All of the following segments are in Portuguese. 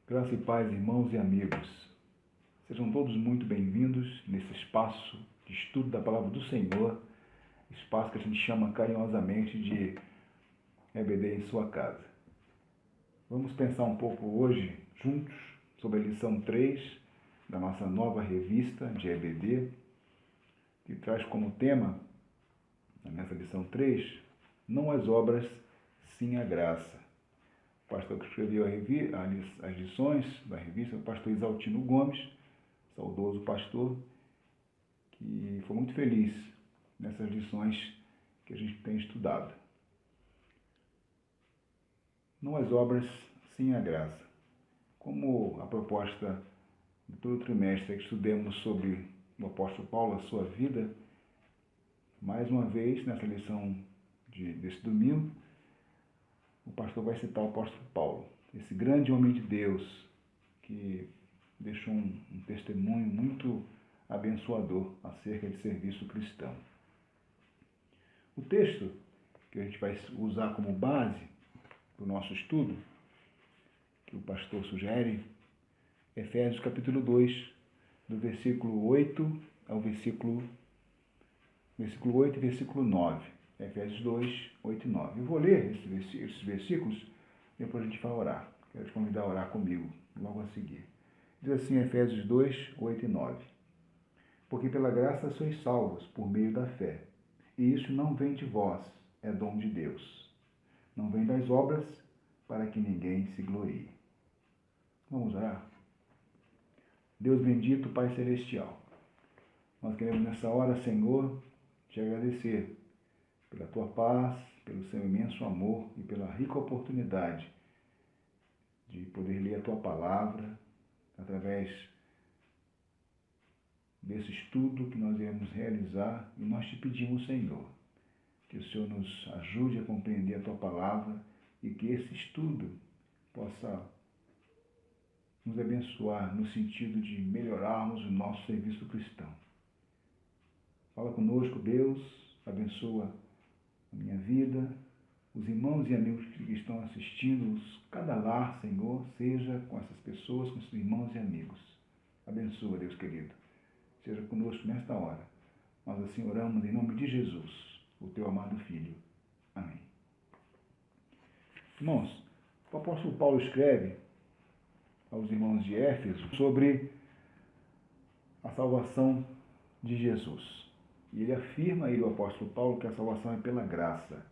Graça e paz, irmãos e amigos. Sejam todos muito bem-vindos nesse espaço de estudo da Palavra do Senhor, espaço que a gente chama carinhosamente de EBD em sua casa. Vamos pensar um pouco hoje, juntos, sobre a lição 3 da nossa nova revista de EBD, que traz como tema, nessa lição 3, não as obras, sim a graça. O pastor que escreveu as lições da revista é o pastor Isaltino Gomes, saudoso pastor, que foi muito feliz nessas lições que a gente tem estudado. Não as obras, sim a graça. Como a proposta do todo trimestre é que estudemos sobre o apóstolo Paulo, a sua vida, mais uma vez, nessa lição desse domingo, o pastor vai citar o apóstolo Paulo, esse grande homem de Deus que deixou um testemunho muito abençoador acerca de serviço cristão. O texto que a gente vai usar como base para o nosso estudo, que o pastor sugere, é Efésios capítulo 2, do versículo 8 ao versículo 8 e versículo 9. Efésios 2, 8 e 9. Eu vou ler esses versículos, depois a gente vai orar. Quero te convidar a orar comigo logo a seguir. Diz assim, Efésios 2, 8 e 9. Porque pela graça sois salvos por meio da fé. E isso não vem de vós, é dom de Deus. Não vem das obras, para que ninguém se glorie. Vamos orar? Deus bendito, Pai Celestial, nós queremos nessa hora, Senhor, te agradecer pela tua paz, pelo seu imenso amor e pela rica oportunidade de poder ler a tua palavra através desse estudo que nós iremos realizar, e nós te pedimos, Senhor, que o Senhor nos ajude a compreender a tua palavra e que esse estudo possa nos abençoar no sentido de melhorarmos o nosso serviço cristão. Fala conosco, Deus, abençoa a minha vida, os irmãos e amigos que estão assistindo, cada lar, Senhor, seja com essas pessoas, com esses irmãos e amigos. Abençoa, Deus querido. Seja conosco nesta hora. Nós assim oramos em nome de Jesus, o teu amado Filho. Amém. Irmãos, o apóstolo Paulo escreve aos irmãos de Éfeso sobre a salvação de Jesus. E ele afirma, o apóstolo Paulo, que a salvação é pela graça.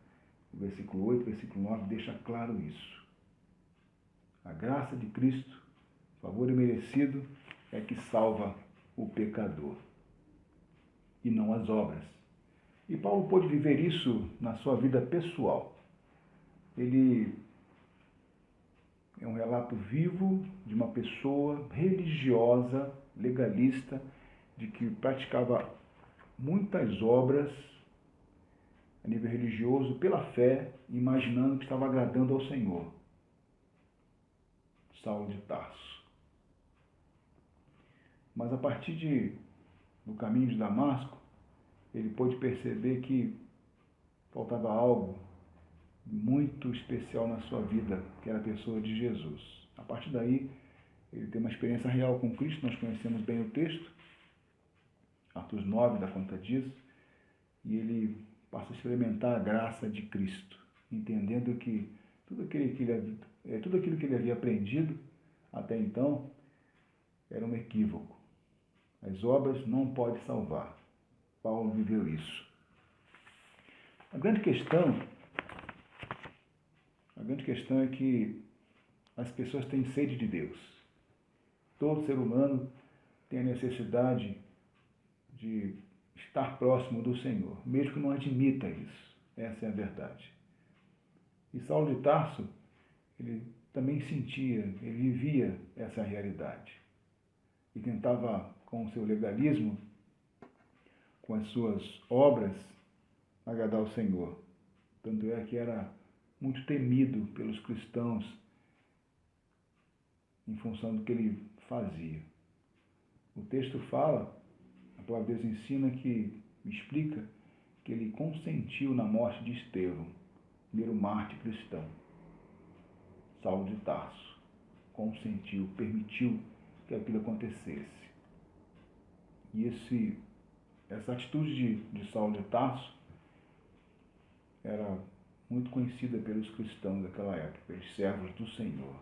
O versículo 8, versículo 9 deixa claro isso. A graça de Cristo, favor imerecido, é que salva o pecador, e não as obras. E Paulo pôde viver isso na sua vida pessoal. Ele é um relato vivo de uma pessoa religiosa, legalista, de que praticava muitas obras a nível religioso pela fé, imaginando que estava agradando ao Senhor. Saulo de Tarso. Mas a partir do caminho de Damasco, ele pôde perceber que faltava algo muito especial na sua vida, que era a pessoa de Jesus. A partir daí, ele tem uma experiência real com Cristo, nós conhecemos bem o texto, Atos 9 dá conta disso, e ele passa a experimentar a graça de Cristo, entendendo que tudo aquilo que ele havia aprendido até então era um equívoco. As obras não podem salvar. Paulo viveu isso. A grande questão é que as pessoas têm sede de Deus. Todo ser humano tem a necessidade de estar próximo do Senhor, mesmo que não admita isso. Essa é a verdade. E Saulo de Tarso, ele também sentia, ele vivia essa realidade. E tentava, com o seu legalismo, com as suas obras, agradar ao Senhor. Tanto é que era muito temido pelos cristãos em função do que ele fazia. O texto fala, a palavra de Deus ensina explica que ele consentiu na morte de Estevão, primeiro mártir cristão, Saulo de Tarso. consentiu, permitiu que aquilo acontecesse. E essa atitude de Saulo de Tarso era muito conhecida pelos cristãos daquela época, pelos servos do Senhor.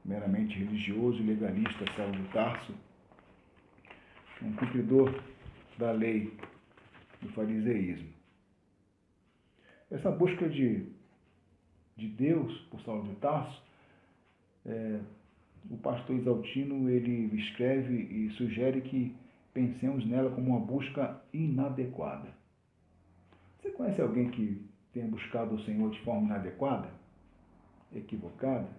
Meramente religioso e legalista, Saulo de Tarso, um cumpridor da lei do fariseísmo. Essa busca de Deus por Saulo de Tarso, o pastor Isaltino ele escreve e sugere que pensemos nela como uma busca inadequada. Você conhece alguém que tenha buscado o Senhor de forma inadequada, equivocada,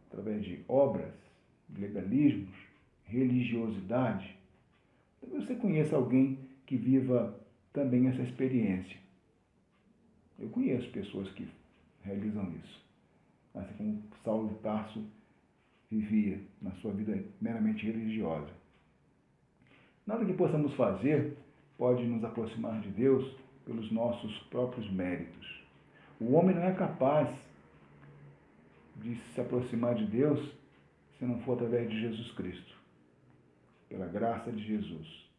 através de obras, legalismos, religiosidade? Talvez você conheça alguém que viva também essa experiência. Eu conheço pessoas que realizam isso, assim como Saulo de Tarso vivia na sua vida meramente religiosa. Nada que possamos fazer pode nos aproximar de Deus pelos nossos próprios méritos. O homem não é capaz de se aproximar de Deus se não for através de Jesus Cristo, pela graça de Jesus,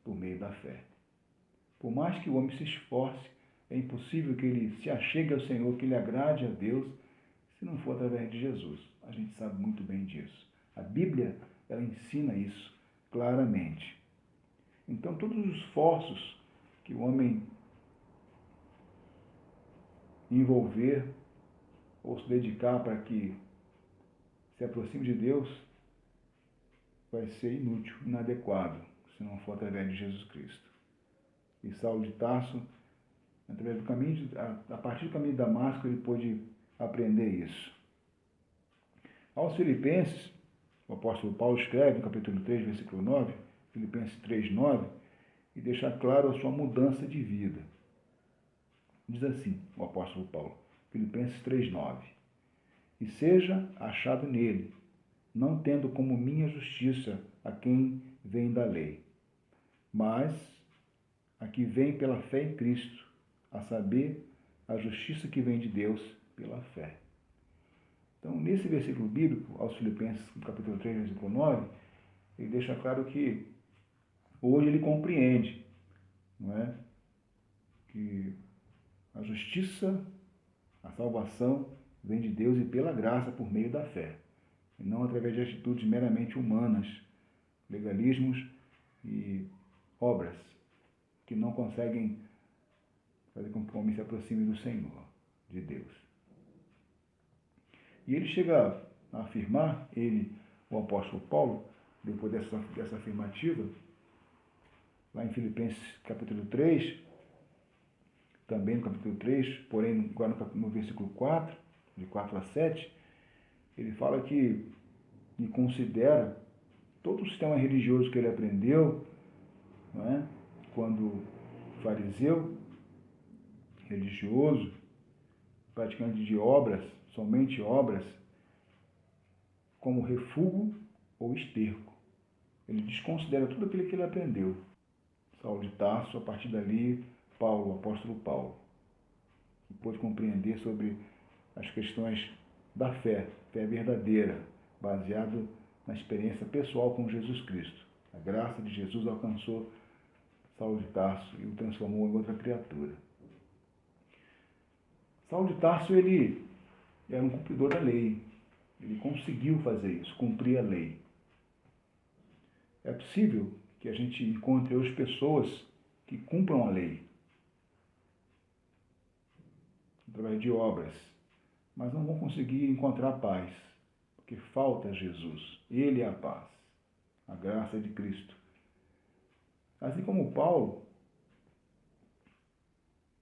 por meio da fé. Por mais que o homem se esforce, é impossível que ele se achegue ao Senhor, que ele agrade a Deus, se não for através de Jesus. A gente sabe muito bem disso. A Bíblia, ela ensina isso claramente. Então, todos os esforços que o homem envolver ou se dedicar para que se aproxime de Deus, vai ser inútil, inadequado, se não for através de Jesus Cristo. E Saulo de Tarso, através do caminho, a partir do caminho de Damasco, ele pôde aprender isso. Aos Filipenses, o apóstolo Paulo escreve no capítulo 3, versículo 9, Filipenses 3, 9, e deixa claro a sua mudança de vida. Diz assim o apóstolo Paulo, Filipenses 3, 9, e seja achado nele, não tendo como minha justiça a quem vem da lei, mas a que vem pela fé em Cristo, a saber, a justiça que vem de Deus pela fé. Então, nesse versículo bíblico, aos Filipenses, capítulo 3, versículo 9, ele deixa claro que hoje ele compreende, não é? Que a justiça, a salvação, vem de Deus e pela graça por meio da fé, e não através de atitudes meramente humanas, legalismos e obras que não conseguem fazer com que o homem se aproxime do Senhor, de Deus. E ele chega a afirmar, o apóstolo Paulo, depois dessa afirmativa, lá em Filipenses capítulo 3, também no capítulo 3, porém agora no versículo 4, de 4 a 7, ele fala que e considera todo o sistema religioso que ele aprendeu, não é? Quando fariseu, religioso, praticante de obras, somente obras, como refúgio ou esterco. Ele desconsidera tudo aquilo que ele aprendeu. Saulo de Tarso, a partir dali, Paulo, o apóstolo Paulo, que pôde compreender sobre as questões da fé verdadeira, baseado na experiência pessoal com Jesus Cristo. A graça de Jesus alcançou Saulo de Tarso e o transformou em outra criatura. Saulo de Tarso, ele era um cumpridor da lei. Ele conseguiu fazer isso, cumprir a lei. É possível que a gente encontre hoje pessoas que cumpram a lei, através de obras, mas não vão conseguir encontrar paz, porque falta Jesus. Ele é a paz, a graça de Cristo. Assim como Paulo,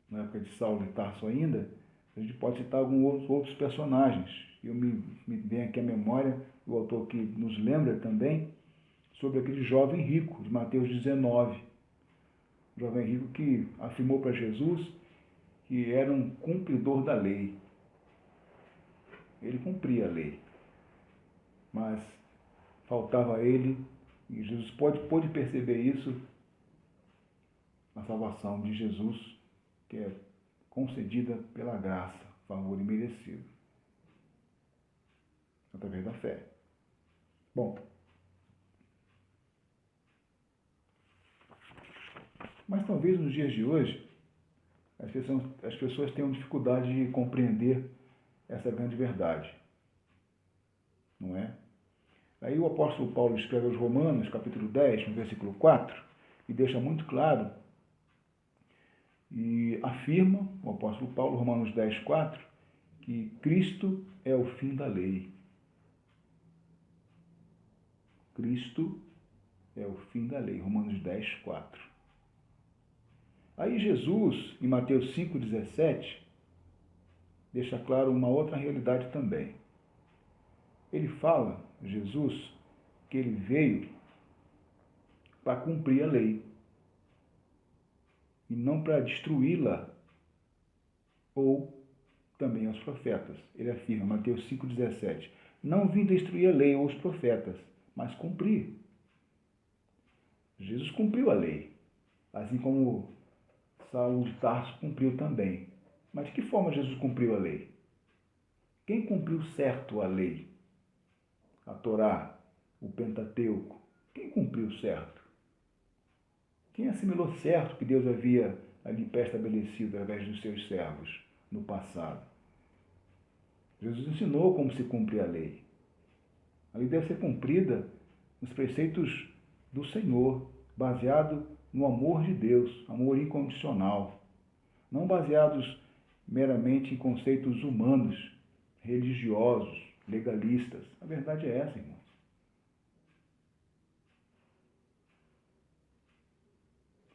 na época de Saulo de Tarso ainda, a gente pode citar alguns outros personagens. Me vem aqui à memória, o autor que nos lembra também, sobre aquele jovem rico, de Mateus 19. O jovem rico que afirmou para Jesus que era um cumpridor da lei. Ele cumpria a lei, mas faltava a ele, e Jesus pôde perceber isso, a salvação de Jesus, que é concedida pela graça, favor imerecido. através da fé. Bom, mas talvez nos dias de hoje as pessoas tenham dificuldade de compreender essa grande verdade, não é? Aí o apóstolo Paulo escreve aos Romanos, capítulo 10, no versículo 4, e deixa muito claro, e afirma, o apóstolo Paulo, Romanos 10, 4, que Cristo é o fim da lei. Cristo é o fim da lei, Romanos 10, 4. Aí Jesus, em Mateus 5,17, deixa claro uma outra realidade também. Ele fala, Jesus, que ele veio para cumprir a lei e não para destruí-la ou também aos profetas. Ele afirma, Mateus 5,17, não vim destruir a lei ou os profetas, mas cumprir. Jesus cumpriu a lei, assim como Saulo de Tarso cumpriu também. Mas de que forma Jesus cumpriu a lei? Quem cumpriu certo a lei? A Torá, o Pentateuco. Quem cumpriu certo? Quem assimilou certo que Deus havia ali pré-estabelecido através dos seus servos no passado? Jesus ensinou como se cumpre a lei. A lei deve ser cumprida nos preceitos do Senhor, baseado no amor de Deus, amor incondicional, não baseados meramente em conceitos humanos, religiosos, legalistas. A verdade é essa, irmãos.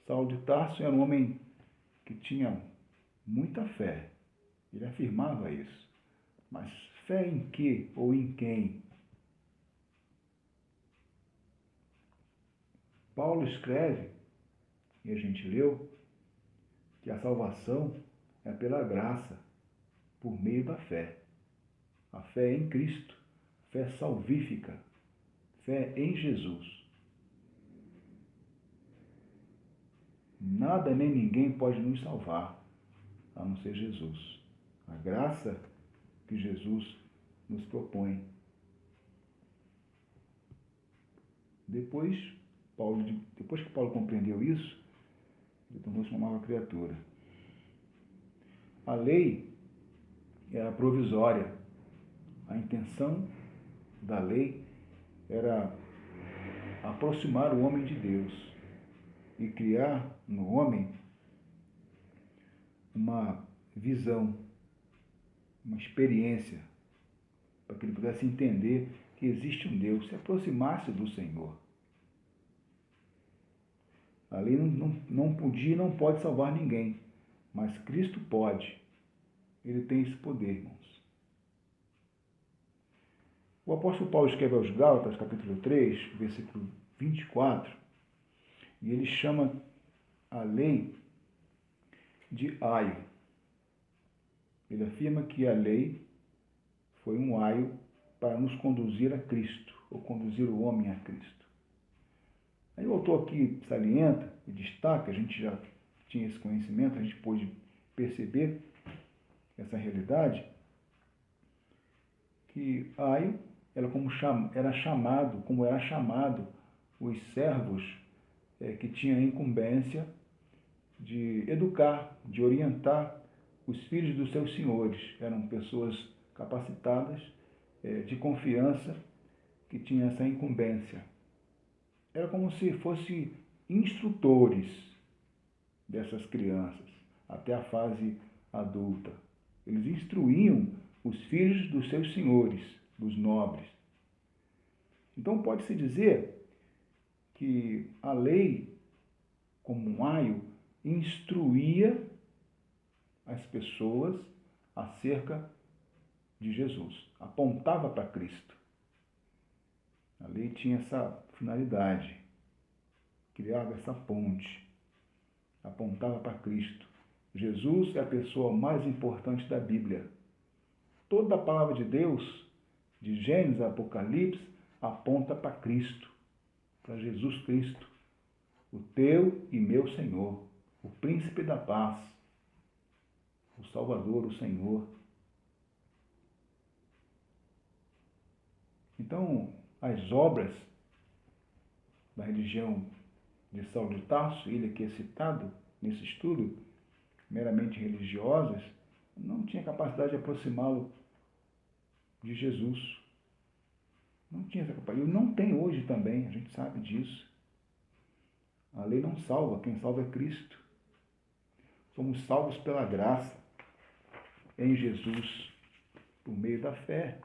Saulo de Tarso era um homem que tinha muita fé. Ele afirmava isso. Mas fé em que ou em quem? Paulo escreve, e a gente leu, que a salvação é pela graça, por meio da fé. A fé em Cristo, fé salvífica, fé em Jesus. Nada nem ninguém pode nos salvar, a não ser Jesus. A graça que Jesus nos propõe. Depois que Paulo compreendeu isso, ele tornou-se uma nova criatura. A lei era provisória. A intenção da lei era aproximar o homem de Deus e criar no homem uma visão, uma experiência, para que ele pudesse entender que existe um Deus, se aproximasse do Senhor. A lei não podia e não pode salvar ninguém, mas Cristo pode. Ele tem esse poder, irmãos. O apóstolo Paulo escreve aos Gálatas, capítulo 3, versículo 24, e ele chama a lei de aio. Ele afirma que a lei foi um aio para nos conduzir a Cristo, ou conduzir o homem a Cristo. Aí o autor aqui salienta e destaca, a gente já tinha esse conhecimento, a gente pôde perceber essa realidade, que aio era chamado os servos que tinham a incumbência de educar, de orientar os filhos dos seus senhores. Eram pessoas capacitadas, de confiança, que tinham essa incumbência. Era como se fossem instrutores dessas crianças, até a fase adulta. Eles instruíam os filhos dos seus senhores, dos nobres. Então pode-se dizer que a lei, como um aio, instruía as pessoas acerca de Jesus, apontava para Cristo. A lei tinha essa finalidade, criava essa ponte, apontava para Cristo. Jesus é a pessoa mais importante da Bíblia. Toda a palavra de Deus, de Gênesis a Apocalipse, aponta para Cristo, para Jesus Cristo, o teu e meu Senhor, o príncipe da paz, o Salvador, o Senhor. Então, as obras da religião de Saulo de Tarso, ele aqui é citado nesse estudo, meramente religiosas, não tinha capacidade de aproximá-lo de Jesus. Não tinha essa capacidade. E não tem hoje também, a gente sabe disso. A lei não salva, quem salva é Cristo. Somos salvos pela graça em Jesus, por meio da fé.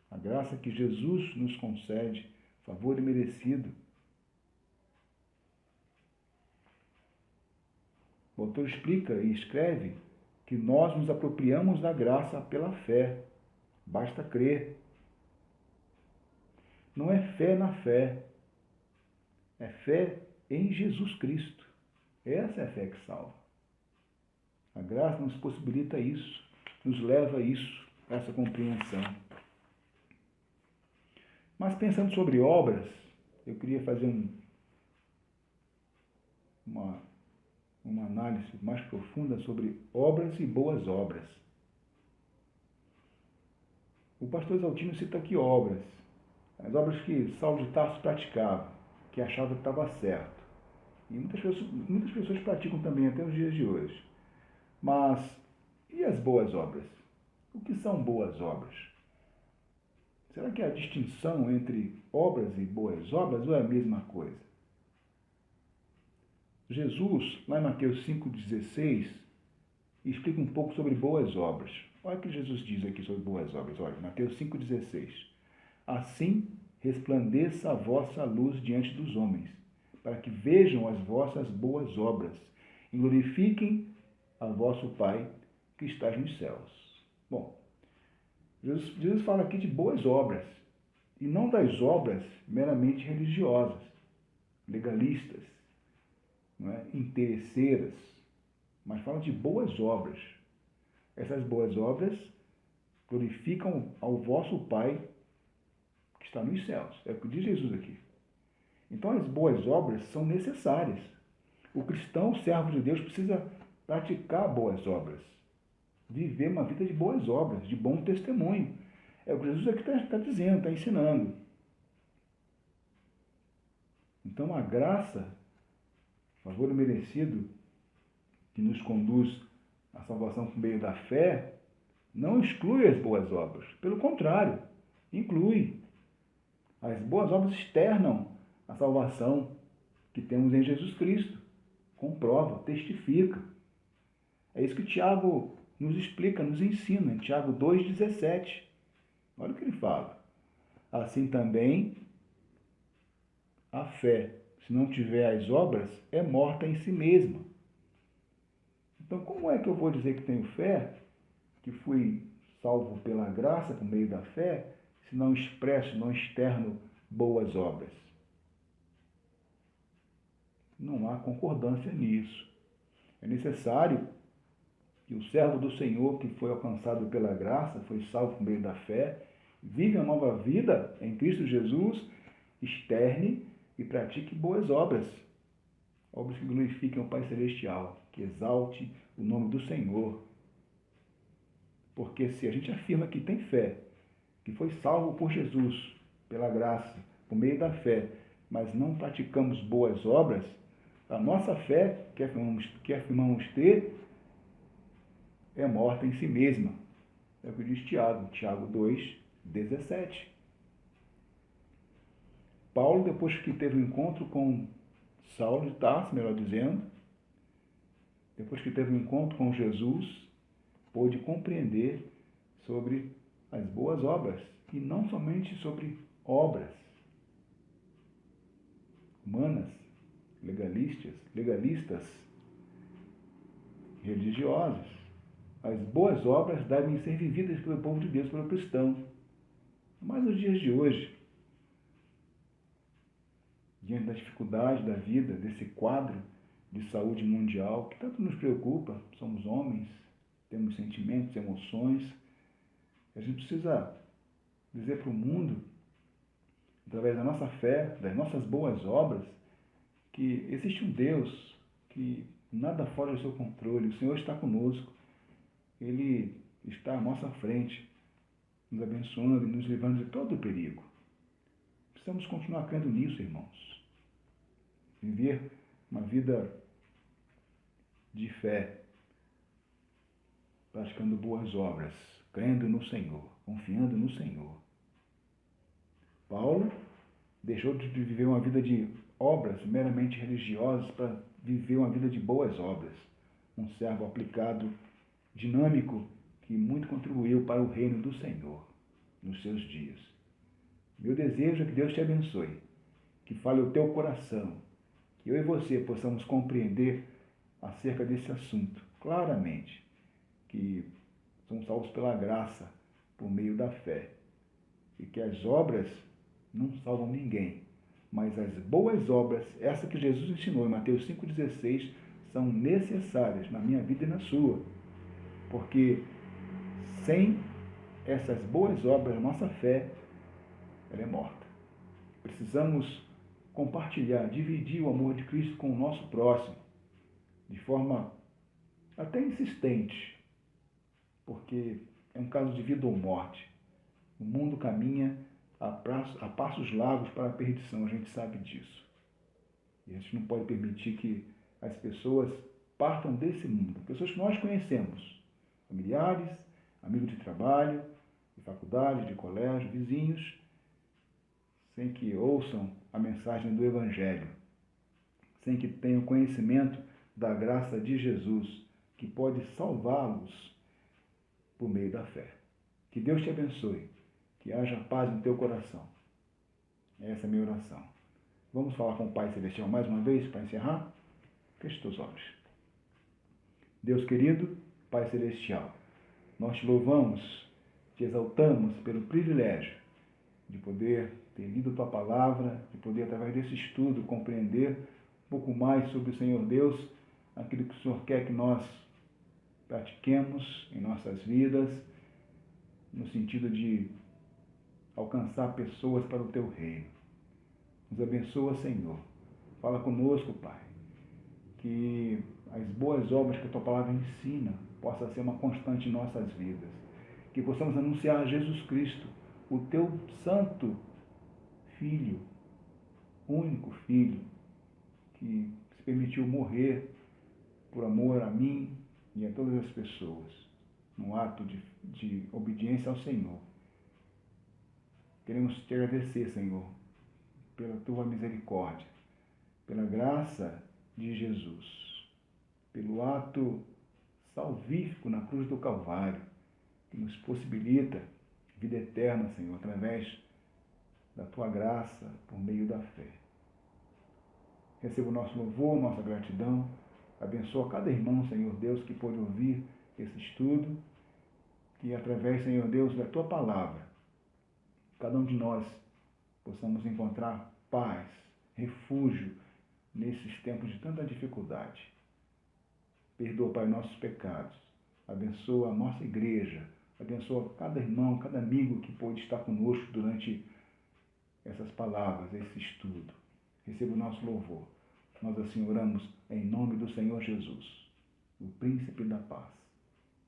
A graça que Jesus nos concede, favor imerecido. O autor explica e escreve que nós nos apropriamos da graça pela fé. Basta crer. Não é fé na fé, é fé em Jesus Cristo. Essa é a fé que salva. A graça nos possibilita isso, nos leva a isso, a essa compreensão. Mas pensando sobre obras, eu queria fazer uma análise mais profunda sobre obras e boas obras. O pastor Exaltino cita aqui obras, as obras que Saulo de Tarso praticava, que achava que estava certo. E muitas pessoas praticam também até os dias de hoje. Mas, e as boas obras? O que são boas obras? Será que há distinção entre obras e boas obras ou é a mesma coisa? Jesus, lá em Mateus 5,16, explica um pouco sobre boas obras. Olha o que Jesus diz aqui sobre boas obras. Olha, Mateus 5,16. Assim resplandeça a vossa luz diante dos homens, para que vejam as vossas boas obras e glorifiquem a vosso Pai que estás nos céus. Bom, Jesus fala aqui de boas obras, e não das obras meramente religiosas, legalistas, não é? Interesseiras, mas fala de boas obras. Essas boas obras glorificam ao vosso Pai que está nos céus. É o que diz Jesus aqui. Então as boas obras são necessárias. O cristão, o servo de Deus, precisa praticar boas obras, viver uma vida de boas obras, de bom testemunho. É o que Jesus aqui está dizendo, está ensinando. Então a graça, favor merecido, que nos conduz à salvação por meio da fé, não exclui as boas obras. Pelo contrário, inclui. As boas obras externam a salvação que temos em Jesus Cristo. Comprova, testifica. É isso que Tiago nos explica, nos ensina, em Tiago 2,17. Olha o que ele fala. Assim também, a fé, se não tiver as obras, é morta em si mesma. Então, como é que eu vou dizer que tenho fé, que fui salvo pela graça por meio da fé, se não expresso, não externo boas obras? Não há concordância nisso. É necessário que o servo do Senhor, que foi alcançado pela graça, foi salvo por meio da fé, vive uma nova vida em Cristo Jesus, externe e pratique boas obras. Obras que glorifiquem o Pai Celestial, que exalte o nome do Senhor. Porque se a gente afirma que tem fé, que foi salvo por Jesus, pela graça, por meio da fé, mas não praticamos boas obras, a nossa fé, que afirmamos ter, é morta em si mesma. É o que diz Tiago 2,17. Paulo, depois que teve um encontro com Saulo de Tarso, melhor dizendo, depois que teve um encontro com Jesus, pôde compreender sobre as boas obras, e não somente sobre obras humanas, legalistas, religiosas. As boas obras devem ser vividas pelo povo de Deus, pelo cristão. Mas nos dias de hoje, diante das dificuldades da vida, desse quadro de saúde mundial que tanto nos preocupa, somos homens, temos sentimentos, emoções, a gente precisa dizer para o mundo, através da nossa fé, das nossas boas obras, que existe um Deus, que nada foge do seu controle, o Senhor está conosco, Ele está à nossa frente, nos abençoando e nos livrando de todo o perigo. Precisamos continuar crendo nisso, irmãos. Viver uma vida de fé, praticando boas obras, crendo no Senhor, confiando no Senhor. Paulo deixou de viver uma vida de obras meramente religiosas para viver uma vida de boas obras. Um servo aplicado, dinâmico, que muito contribuiu para o reino do Senhor nos seus dias. Meu desejo é que Deus te abençoe, que fale o teu coração, que eu e você possamos compreender acerca desse assunto claramente, que somos salvos pela graça, por meio da fé, e que as obras não salvam ninguém, mas as boas obras, essa que Jesus ensinou em Mateus 5,16, são necessárias na minha vida e na sua, porque sem essas boas obras, a nossa fé, ela é morta. Precisamos compartilhar, dividir o amor de Cristo com o nosso próximo, de forma até insistente, porque é um caso de vida ou morte. O mundo caminha a passos largos para a perdição, a gente sabe disso. E a gente não pode permitir que as pessoas partam desse mundo. Pessoas que nós conhecemos, familiares, amigos de trabalho, de faculdade, de colégio, vizinhos, sem que ouçam a mensagem do Evangelho, sem que tenham conhecimento da graça de Jesus, que pode salvá-los por meio da fé. Que Deus te abençoe, que haja paz no teu coração. Essa é a minha oração. Vamos falar com o Pai Celestial mais uma vez para encerrar? Feche teus olhos. Deus querido, Pai Celestial, nós te louvamos, te exaltamos pelo privilégio de poder ter lido tua palavra, de poder, através desse estudo, compreender um pouco mais sobre o Senhor Deus, aquilo que o Senhor quer que nós pratiquemos em nossas vidas, no sentido de alcançar pessoas para o teu reino. Nos abençoa, Senhor. Fala conosco, Pai, que as boas obras que a tua palavra ensina possa ser uma constante em nossas vidas. Que possamos anunciar Jesus Cristo, o teu santo Filho, único Filho, que se permitiu morrer por amor a mim e a todas as pessoas, num ato de obediência ao Senhor. Queremos te agradecer, Senhor, pela tua misericórdia, pela graça de Jesus, pelo ato salvífico na cruz do Calvário, que nos possibilita vida eterna, Senhor, através da tua graça, por meio da fé. Receba o nosso louvor, nossa gratidão. Abençoa cada irmão, Senhor Deus, que pôde ouvir esse estudo, que através, Senhor Deus, da tua palavra, cada um de nós possamos encontrar paz, refúgio nesses tempos de tanta dificuldade. Perdoa, Pai, nossos pecados. Abençoa a nossa igreja. Abençoa cada irmão, cada amigo que pôde estar conosco durante essas palavras, esse estudo. Receba o nosso louvor. Nós assim oramos em nome do Senhor Jesus, o Príncipe da Paz.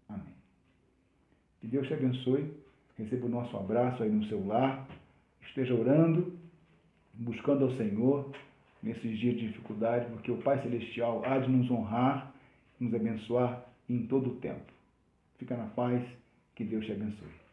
Amém. Que Deus te abençoe. Receba o nosso abraço aí no seu lar. Esteja orando, buscando ao Senhor nesses dias de dificuldade, porque o Pai Celestial há de nos honrar, nos abençoar em todo o tempo. Fica na paz. Que Deus te abençoe.